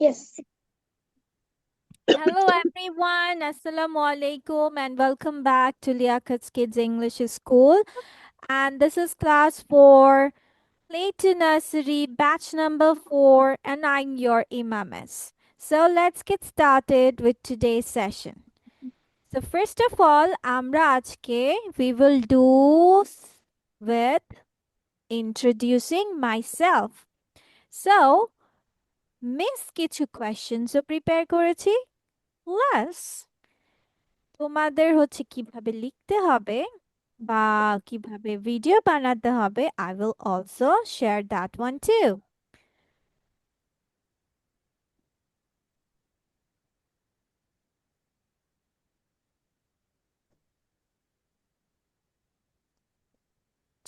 Yes. Hello everyone, Assalamu alaikum and welcome back to Liakat's Kids English School. And this is class 4, Play to Nursery, batch number 4, and I'm your Imamis. So let's get started with today's session. So first of all, আমরা আজকে we will do with introducing myself. So, Miss কিছু questions prepare করেছি. Let's তোমাদের হচ্ছে কিভাবে লিখতে হবে বা কিভাবে ভিডিও বানাতে হবে I will also share that one too.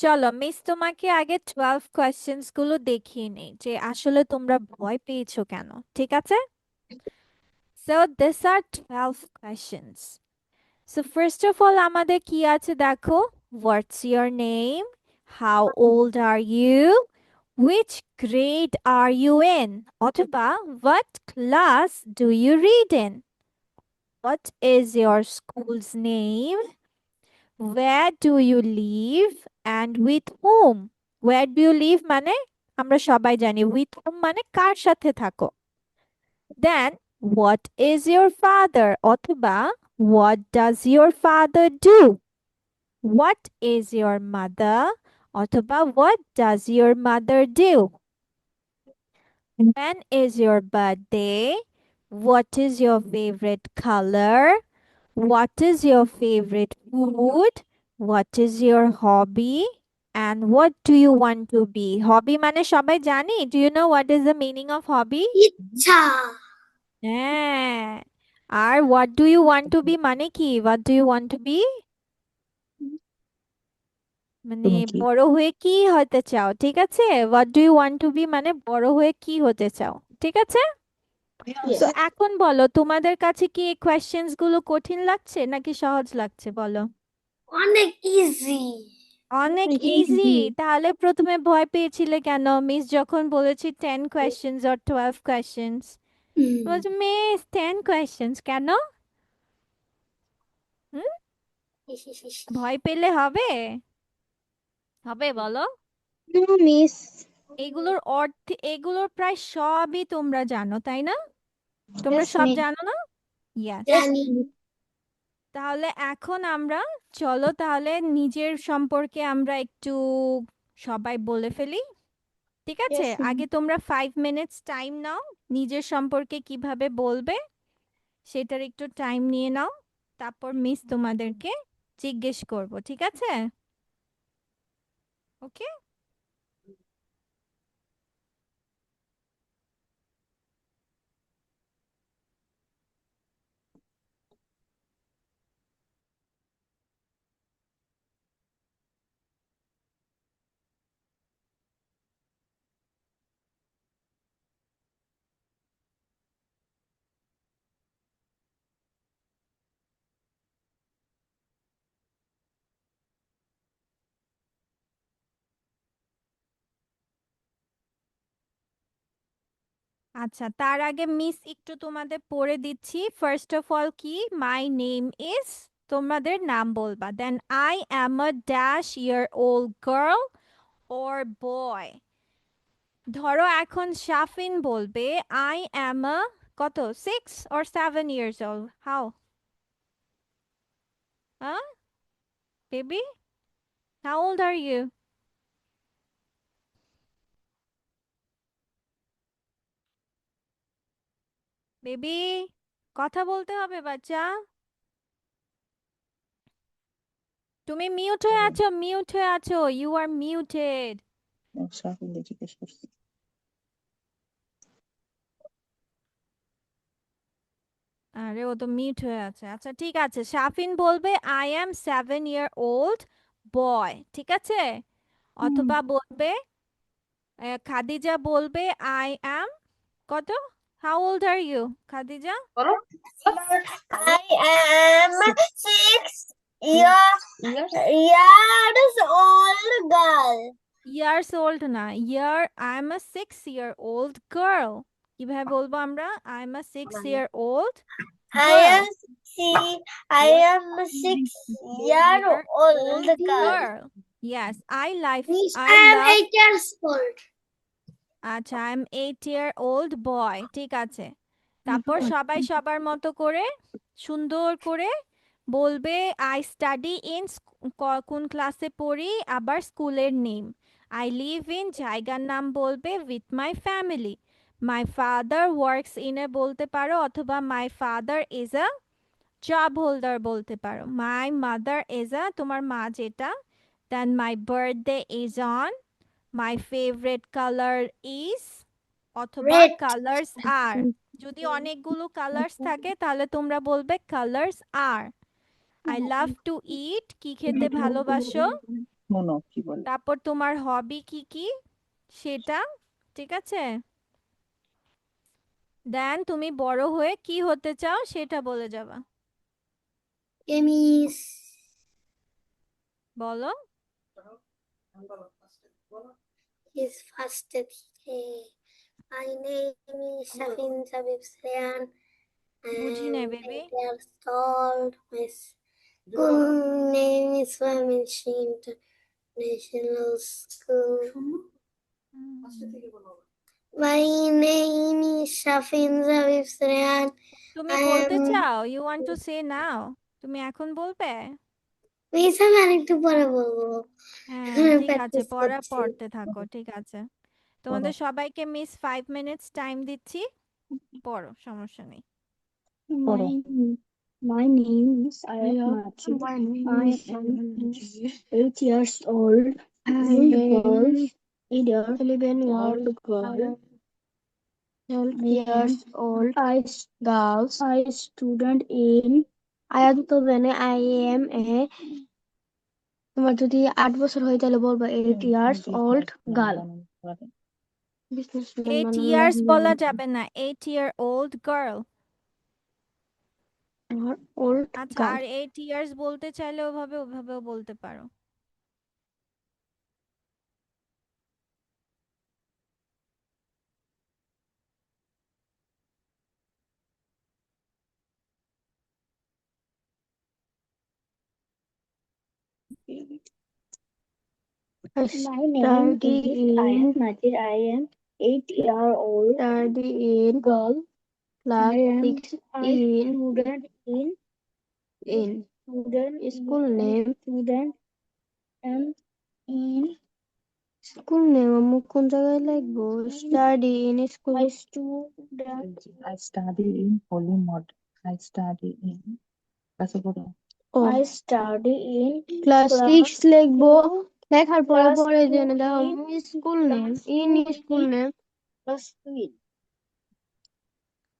চলো মিস তোমাকে আগে 12 কোয়েশ্চেন্স গুলো দেখিয়ে নেই যে আসলে তোমরা ভয় পেয়েছো কেন, ঠিক আছে? So these are 12 questions. So first of all আমাদের কি আছে দেখো, what's your name, how old are you, which grade are you in, অথবা what class do you read in, what is your school's name, where do you live and with whom. Where do you live মানে আমরা সবাই জানি, with whom মানে কার সাথে থাকো। Then what is your father অথবা what does your father do. What is your mother অথবা what does your mother do. When is your birthday, what is your favorite color, what is your favorite food, what is your hobby, and what do you want to be. Hobby মানে সবাই জানি, do you know what is the meaning of hobby? ইচ্ছা। হ্যাঁ, আর what do you want to be মানে কি, what do you want to be মানে তুমি কি বড় হয়ে কি হতে চাও, ঠিক আছে? what do you want to be মানে বড় হয়ে কি হতে চাও, ঠিক আছে? তো Yes. এখন বলো তোমাদের কাছে কি এই কোয়েশ্চেন্স গুলো কঠিন লাগছে নাকি সহজ লাগছে বলো? অনেক ইজি। অনেক ইজি। তাহলে প্রথমে ভয় পেয়েছিলে কেন মিস যখন বলেছি 10 কোয়েশ্চেন্স অর 12 কোয়েশ্চেন্স? বলছো মিস 10 কোয়েশ্চেন্স কেন? হুম, ভয় পেলে হবে? হবে বলো? মিস। এগুলোর অর্থ, এগুলোর প্রায় সবই তোমরা জানো তাই না? তোমরা Yes, সব miss. জানো না? ইয়েস। জানি। তাহলে এখন আমরা চলো তাহলে নিজের সম্পর্কে আমরা একটু সবাই বলে ফেলি, ঠিক আছে? Yes, ma'am. আগে তোমরা 5 মিনিটস টাইম নাও, নিজের সম্পর্কে কিভাবে বলবে সেটার একটু টাইম নিয়ে নাও, তারপর মিস তোমাদেরকে জিজ্ঞেস করব, ঠিক আছে? ওকে। আচ্ছা, তার আগে মিস একটু তোমাদের পড়ে দিচ্ছি। ফার্স্ট অফ অল কি, মাই নেম ইজ, তোমাদের নাম বলবা। Then I am a dash year old girl or boy. ধরো এখন শাফিন বলবে আই অ্যাম আ কত 6 or 7 years old. হাউ হ্যাঁ baby, how old are you baby? কথা বলতে হবে বাচ্চা। তুমি মিউট হয়ে আছো, মিউট হয়ে আছো, ইউ আর মিউটেড। সাফল্য জিজ্ঞেস করছি আরে ও তো মিউট হয়ে আছে। আচ্ছা ঠিক আছে, শাফিন বলবে I am 7 year old boy, ঠিক আছে? অথবা বলবে খাদিজা বলবে আই অ্যাম কত, how old are you Khadija? বলো। I am 6 years old girl. Years old না, year, I am a 6 year old girl. কিভাবে বলবো আমরা? I am a 6 year old I girl. am a 6-year old girl. Girl. Yes, I like Miss, I I am love 8 years old. আচ্ছা I am 8-year-old boy, ঠিক আছে। তারপর সবাই সবার মতো করে সুন্দর করে বলবে আই স্টাডি ইন, কোন ক্লাসে পড়ি, আবার স্কুলের নেম। আই লিভ ইন, জায়গার নাম বলবে, with my family. My father works in a বলতে পারো, অথবা my father is a job holder বলতে পারো। মাই মাদার ইজ আ, তোমার মা যেটা। Then my birthday is on, my favourite colour is, অথবা Red. Colours are. যদি অনেকগুলো কালার্স থাকে তাহলে তোমরা বলবে colours are. I love to eat, কি খেতে ভালোবাসো। মনো কি বলে? তারপর তোমার হবি কি কি সেটা, ঠিক আছে। দেন তুমি বড় হয়ে কি হতে চাও সেটা বলে যাবা। Miss. বলো। His first day. My name is Shafin Zabib Sayan. I বুঝি am নাই baby. 8 years old. My school name is Swamishi International School. My name is Shafin Zabib Sayan. তুমি I বলতে am চাও, ইউ ওয়ান্ট টু সে নাও, তুমি এখন বলবে? Miss আমি আরেকটু পরে বলবো। হ্যাঁ ঠিক আছে, প্র্যাকটিস করছি। পড়তে থাকো, ঠিক আছে। তোমাদের সবাইকে মিস 5 minutes টাইম দিচ্ছি, পড়ো, সমস্যা নেই। পড়ো। My name is Ayat Machi. I am 8 years old. Girl. 11 years girl. 12 years old. Girls. I student in আয়াত তো জানে I am a তোমার যদি 8 বছর হয় তাহলে বলবো 8 years old girl. Businessman 8 মানে years বলা যাবে না, 8-year-old girl। old আচ্ছা, girl. আর 8 years বলতে চাইলে ওভাবেও বলতে পারো। I My name study is in Ayat Najir. I am 8-year-old study in girl. class I am 6 a in student in student school name student and in school name আমি কোন জায়গায় লিখবো study in school I student I study in Holy Mod. I study in কাছে পড়ো। ও I study in class 6 লিখবো লেখার পরে class পরে two জেনে দাও in school name class in two school in name class 2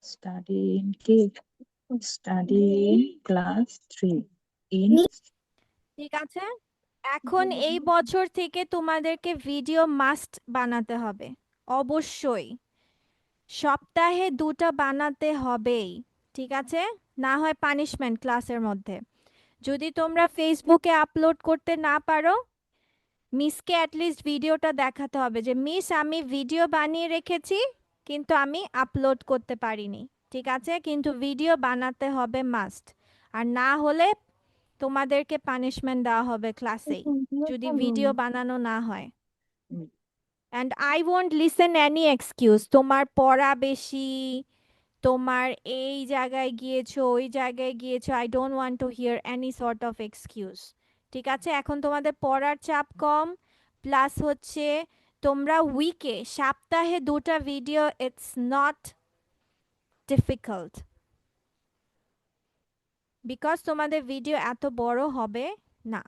Study in কি? Study in class 3 in ঠিক আছে, এখন এই বছর থেকে তোমাদেরকে ভিডিও মাস্ট বানাতে হবে, অবশ্যই সপ্তাহে 2টা বানাতে হবেই, ঠিক আছে। না হয় পানিশমেন্ট ক্লাসের মধ্যে। যদি তোমরা ফেসবুকে আপলোড করতে না পারো, মিসকে অ্যাটলিস্ট ভিডিওটা দেখাতে হবে যে মিস আমি ভিডিও বানিয়ে রেখেছি কিন্তু আমি আপলোড করতে পারিনি, ঠিক আছে। কিন্তু ভিডিও বানাতে হবে মাস্ট, আর না হলে তোমাদেরকে পানিশমেন্ট দেওয়া হবে ক্লাসেই যদি ভিডিও বানানো না হয়। Hmm. And I won't listen any excuse, তোমার পড়া বেশি, তোমার এই জায়গায় গিয়েছো ওই জায়গায় গিয়েছো, I don't want to here any sort of excuse, ঠিক আছে। এখন তোমাদের পড়ার চাপ কম, প্লাস হচ্ছে তোমরা সপ্তাহে 2টা video, it's not difficult, because তোমাদের ভিডিও এত বড় হবে না,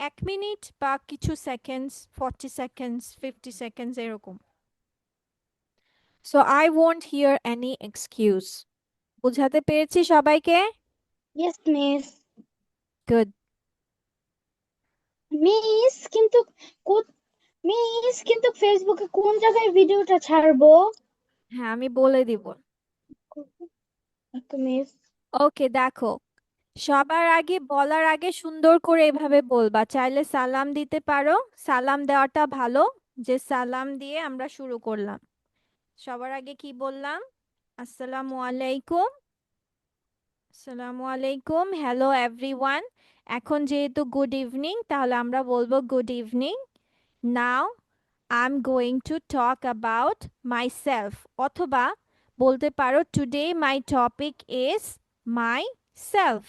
1 মিনিট বা কিছু সেকেন্ডস, 40 সেকেন্ডস, 50 সেকেন্ডস এরকম। So I won't here any excuse. বুঝাতে পেরেছি সবাইকে? yes miss good. মিস কিন্তু ফেসবুকে কোন জায়গায় ভিডিওটা ছাড়বো হ্যাঁ আমি বলে দিব। মিস ওকে দেখো, সবার আগে বলার আগে সুন্দর করে এভাবে বলবা, চাইলে সালাম দিতে পারো, সালাম দেওয়াটা ভালো, যে সালাম দিয়ে আমরা শুরু করলাম, সবার আগে কি বললাম? আসসালামু আলাইকুম। আসসালামু আলাইকুম, হ্যালো এভরিওয়ান। এখন যেহেতু গুড ইভিনিং, তাহলে আমরা বলবো good evening. Now I am going to talk about my self, অথবা বলতে পারো today my topic is my self.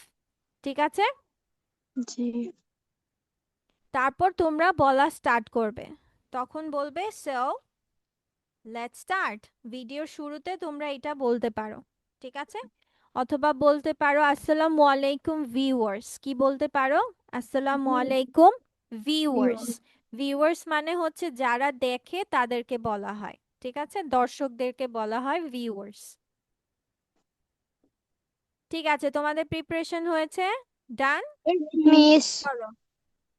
ঠিক আছে? জি। তারপর তোমরা বলা স্টার্ট করবে। তখন বলবে সো লেটস স্টার্ট। ভিডিওর শুরুতে তোমরা এটা বলতে পারো। ঠিক আছে? অথবা বলতে পারো আসসালামু আলাইকুম ভিউয়ার্স। কি বলতে পারো? আসসালামু আলাইকুম ভিউয়ার্স। ভিউয়ার্স মানে হচ্ছে যারা দেখে তাদেরকে বলা হয়। ঠিক আছে? দর্শকদেরকে বলা হয় ভিউয়ার্স। ঠিক আছে, তোমাদের প্রিপারেশন হয়েছে? ডান? মিস চলো,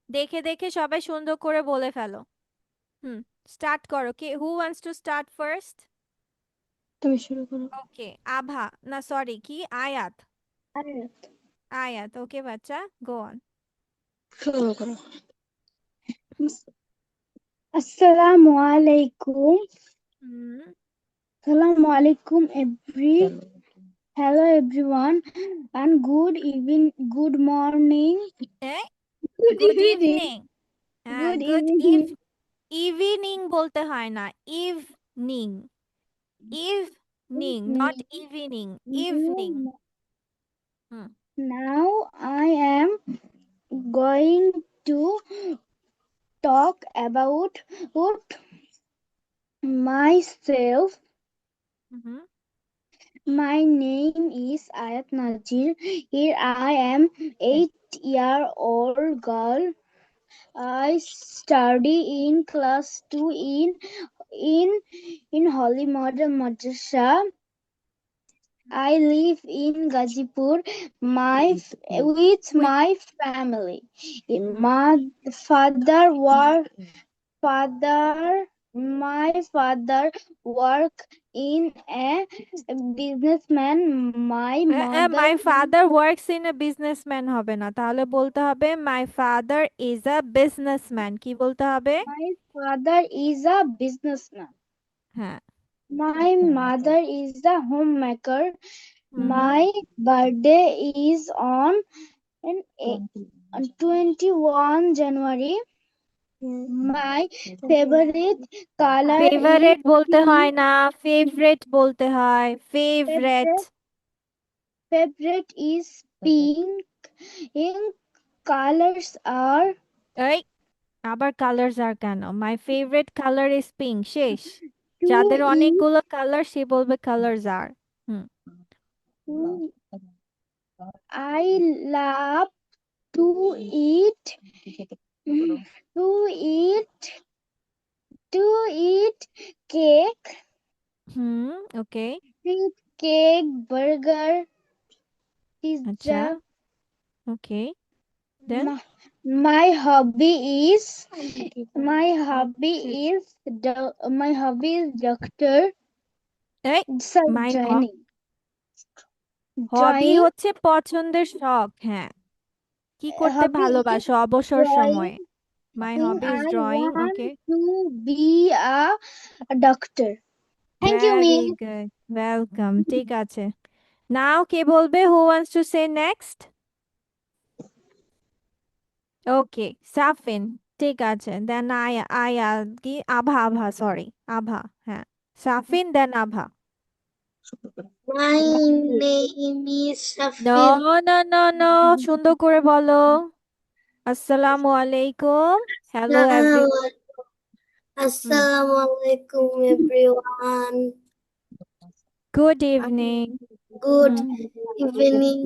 দেখে দেখে সবাই সুন্দর করে বলে ফেলো। স্টার্ট করো। কে who wants to start first? তুমি শুরু করো। ওকে, আভা, না সরি, কি আয়াত? আরে আয়াত, ওকে বাচ্চা, গো অন। শুরু করো। আসসালামু আলাইকুম। হুম, Assalamu alaikum hello everyone and good evening, good morning, এই good গুড evening, ইভিনিং। হ্যাঁ, good গুড evening, ইভিনিং বলতে হয় না, evening. Evening, not evening, evening. Hmm, Now I am going to talk about myself. Hmm, My name is Ayat Najir. Here I am 8-year-old girl. I study in class 2 in Holy Model Madrasa. I live in Gazipur with my family. My father my father work in a businessman. My mother my father works in a businessman হবে না, তাহলে বলতে হবে মাই father is a businessman. কি বলতে হবে? my father is a businessman. হ্যাঁ। My mother is a homemaker. Hmm, My birthday is on 21 January. My favorite color is favourite বলতে pink. হয় না, ফেভারিট বলতে হয়, favourite. Favorite is pink. In colors are এই আবার কালার্স আর কেন? My favourite colour is pink, শেষ। to যাদের eat. অনেকগুলো কালার সে বলবে কালার্স আর। Hmm, I love to eat to eat to eat cake, হুম, ওকে, burger, আচ্ছা, pizza. Okay, then My, my hobby is my hobby is my hobby is doctor. এই Sorry, মাই joining. হবি Drawing, হচ্ছে পছন্দের শখ। হ্যাঁ, কি করতে hobby is ভালোবাসো অবসর সময়ে? drawing. My I hobby is drawing, want okay, to be a doctor. Thank you, very Miss. Good, welcome. ঠিক আছে, নাও কে বলবে? Who wants to say next? Okay, Safin. ঠিক আছে, দেন আয়া, আয়া কি আভা, আভা সরি, আভা, হ্যাঁ, সাফিন দেন আভা। My name is no Shafin. No no no, সুন্দর করে বলো। আসসালামু আলাইকুম, hello every, Assalamualaikum everyone. Good evening. Good evening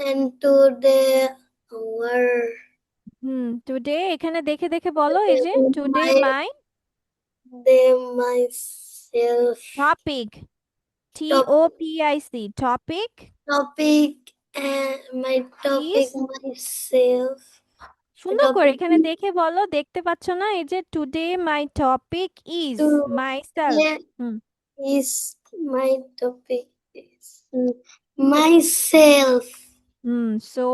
and today our today এখানে দেখে দেখে বলো, এই যে today my my myself topic, T top, O P I C, topic topic and my topic is, myself. My সুন্দর করে topic এখানে দেখে বলো, দেখতে পাচ্ছ না? এই যে today my topic is to my self. yeah, is my topic is myself. So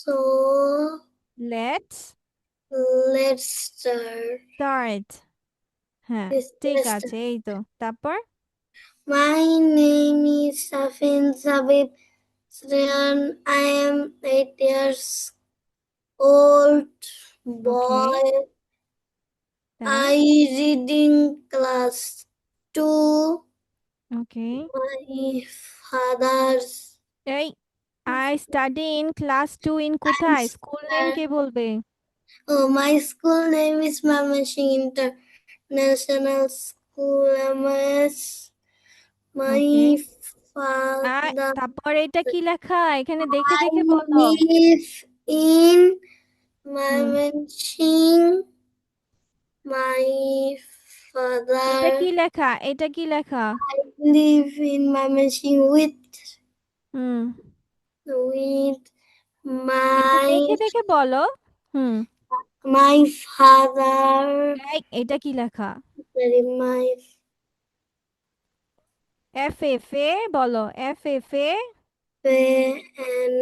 So let's let's start. Start. হ্যাঁ This ঠিক just আছে এই তো তারপর my name is Safin Sabib Sriyan. I am 8 years old boy. then I reading class 2. Okay My father's এই I study in class 2 in কোথায় school name কে বলবে my school name is Mamashing International School. My Okay. father. তারপর এটা কি লেখা এখানে দেখে I দেখে বলো live in Mamashing. My এটা কি father. লেখা এটা কি লেখা I live in Mamashing hmm with এটা my দেখে দেখে বলো হুম my father. এটা কি লেখা Sorry, my F F A বলো F F A and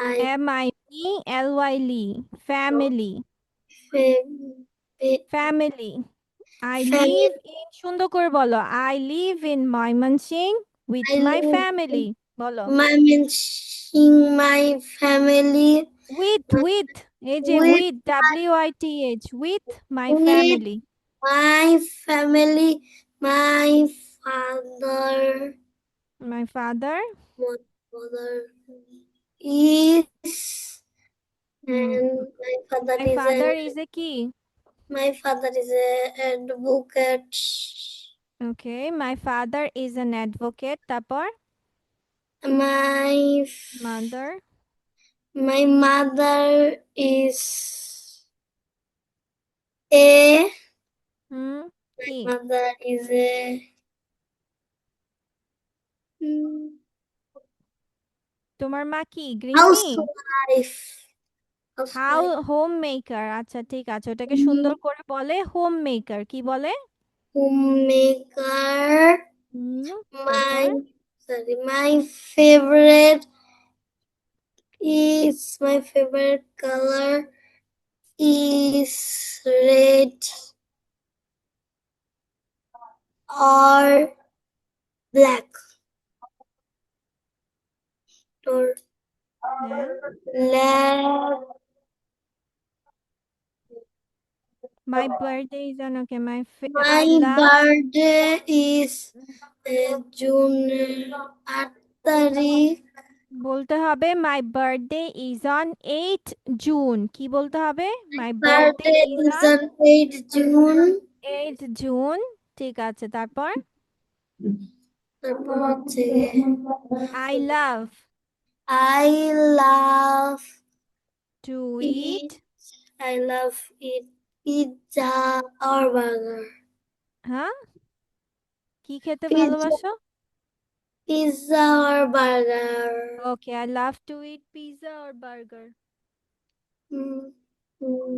I M I P L Y লি family family I live in সুন্দর করে বলো I live in Mymensingh with I my live family বলো managing my family উইথ এই যে with with W I T H with my with family my family, my father, my father my father is hmm and my father my is father is a কি a advocate. Okay my father is an advocate তারপর My mother my mother is a hmm my কি mother is a তোমার মা কি গৃহিণী housewife. How Housewife. Home maker আচ্ছা ঠিক আছে ওটাকে সুন্দর করে বলে হোম মেকার কি বলে Homemaker. হুম My তারপর my favorite my favorite color is red or black or then black. My birthday is on okay I My love birthday is June 8 তারিখ। বলতে হবে my birthday is on 8 June কি বলতে হবে my birthday Birthday is is on on 8 June। 8 June ঠিক আছে তারপর তারপর হচ্ছে I love I love to eat eat I love eat pizza or burger. হ্যাঁ কি খেতে Pizza, ভালোবাসো pizza or burger. Okay I love to eat pizza or burger Mm, mm.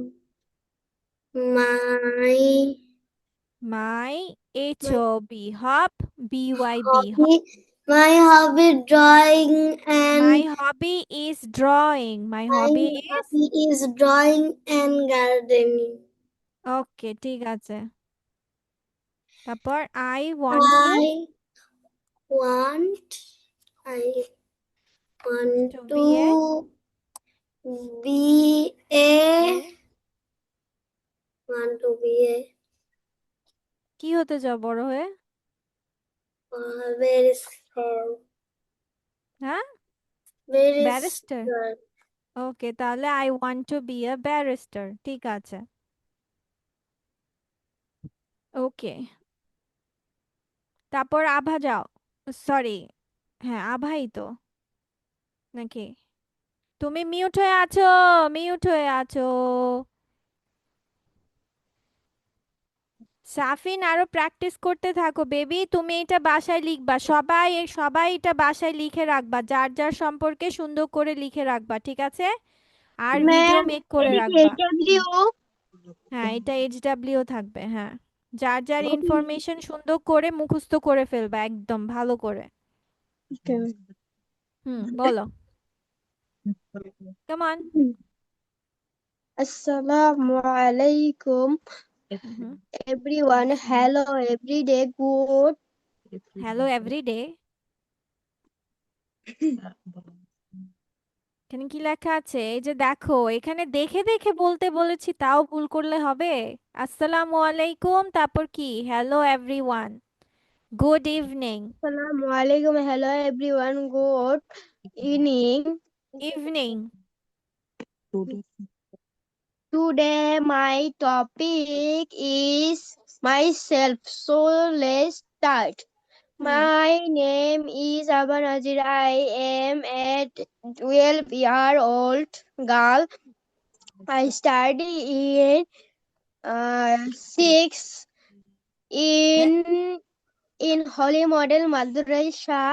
My my H O B hop B Y B my hobby drawing and my hobby is drawing my my hobby is hobby is drawing and gardening. Okay ঠিক আছে তারপর I want কি I want I want to to be a be a want to be কি হতে চাও বড় হয়ে very strong, হ্যাঁ very ব্যারিস্টার strong. ওকে তাহলে I want to be a barrister ঠিক আছে ওকে তারপর আভা যাও সরি হ্যাঁ আভাই তো নাকি তুমি মিউট হয়ে আছো মিউট হয়ে আছো সাফিন আরো প্র্যাকটিস করতে থাকো বেবি তুমি এটা বাসায় লিখবা সবাই সবাই এটা বাসায় লিখে রাখবা যার যার সম্পর্কে সুন্দর করে লিখে রাখবা ঠিক আছে আর ভিডিও মেক করে রাখবা হ্যাঁ এটা এইচডব্লিউ থাকবে হ্যাঁ যার যার ইনফরমেশন সুন্দর করে মুখস্থ করে ফেলবা একদম ভালো করে বলো কেমন আসসালামু আলাইকুম hmm. everyone. Hello, every day. Good. Hello everyday এখানে কি লেখা আছে? এই যে দেখো, এখানে দেখে দেখে বলতে বলেছি, তাও ভুল করলে হবে? আসসালামু আলাইকুম, তারপর কি? Hello everyone, good evening. Assalamualaikum. Hello, everyone. Good evening. Evening. Today, my topic is myself. So, let's start. My name is Aba Nazir. I am a 12-year-old girl. I study in six in Holy Model Madrasa.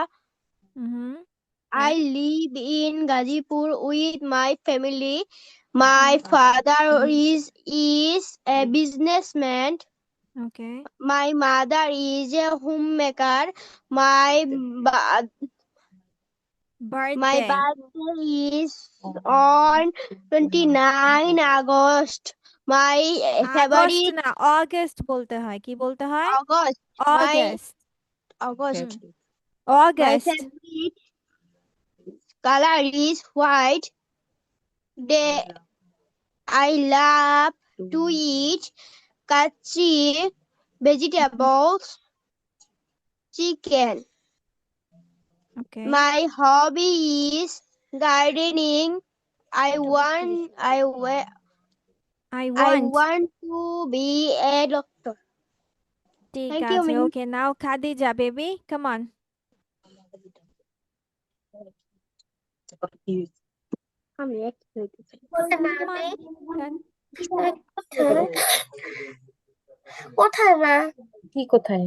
Hmm. I live in Gazipur with my family. My father is a businessman. Okay. My mother is a homemaker. My birthday. birthday is on 29 August. My August favorite না, August বলতে হয়। কি বলতে হয়? August. My August. August. My August. favorite color is white. They, I love to eat kachi, vegetables, chicken. Okay. My hobby is gardening. I I want. want to be a doctor. ঠিক Thank you, আছে, Miss. Okay. নাও Khadija baby, come on. আমি এক হইতেছি। Come on. কোথায় কোথায় মা? কি কোথায়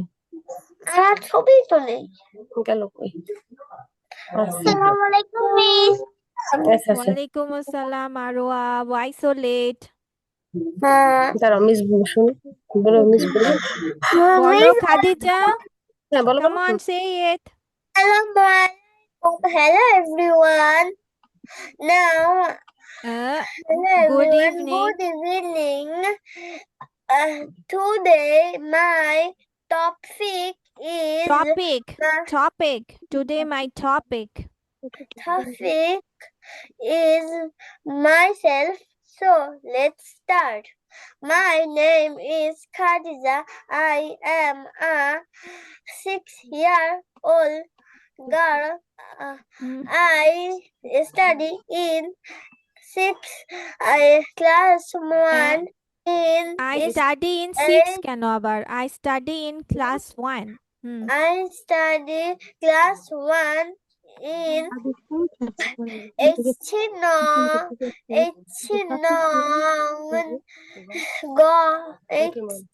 আমার ছবি তো নেই। গেল কই? আচ্ছা আসসালামু আলাইকুম মিস। আচ্ছা ওয়ালাইকুম আসসালাম আরোয়া, ওয়াই সো লেট? হ্যাঁ দাঁড়াও মিস শুন বলো মিস বলো বলো মিস খাদিজা, হ্যাঁ বলো কাম বলো অন, সে ইট। আসসালামু আলাইকুম। Hello everyone. Now hello good everyone. Evening. Good evening. Today my topic is topic today my topic. topic is myself. So let's start. My name is Khadija. I am a 6-year-old girl. I study in class 1 in I study in 6 eighth. কেন আবার? I study in class 1। I study class 1 in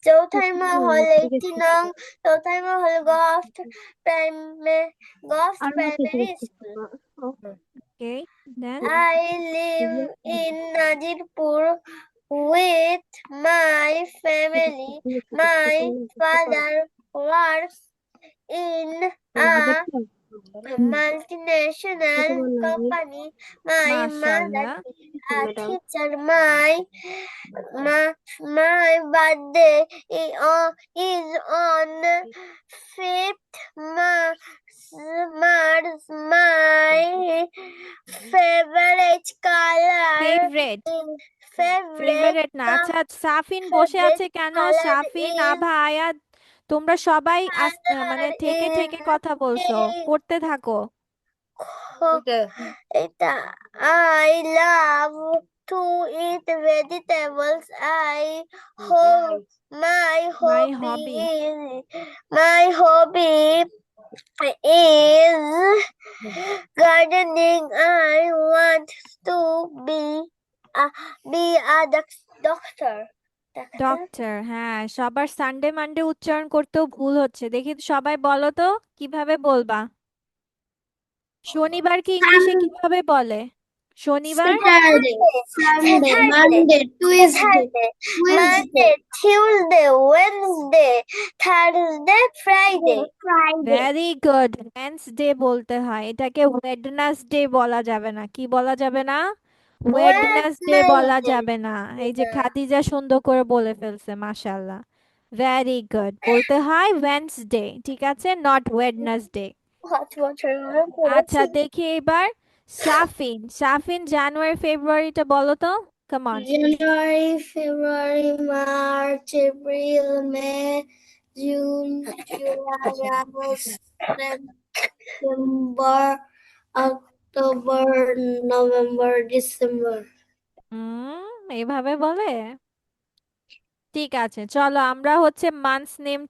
Chouthai Mahal 18 Chouthai Mahal government primary school. Okay, then I live in Najirpur with my family. My father works in a multinational company. My mother মাশাআল্লাহ। a teacher. My birthday is on 5th March. My favorite color favourite favourite না, আচ্ছা সাফিন বসে আছে কেন? সাফিন, আভা, আয়াত, তোমরা সবাই মানে থেকে থেকে কথা বলছো, পড়তে থাকো। এটা I love to eat vegetables. My hobby is gardening. I want to be a doctor. Doctor, হ্যাঁ। সবার সানডে মানডে উচ্চারণ করতেও ভুল হচ্ছে, দেখি সবাই বলো তো কিভাবে বলবা। শনিবারকে ইংলিশে কিভাবে বলে? শনিবার Saturday, Monday, Tuesday, Wednesday, Thursday, Friday. Very good. Wednesday বলতে হয়, এটাকে ওয়েডনেসডে বলা যাবে না। কি বলা যাবে না? ওয়েডনেসডে বলা Wednesday যাবে না, এই যে না। খাদিজা সুন্দর করে বলে ফেলছে, মাশাআল্লাহ, ভেরি গুড। বলতে হয় ওয়েডনেসডে, ঠিক আছে, নট ওয়েডনেসডে। 5 বছর ধরে আচ্ছা পড়েছি। দেখি এবার সাফিন, সাফিন জানুয়ারি ফেব্রুয়ারিটা বলো তো, come on. January, February, March, April, May, June, July, August, September, October, November, December. এইভাবে বলে? ঠিক আছে, চলো আমরা হচ্ছে মান্থস নেম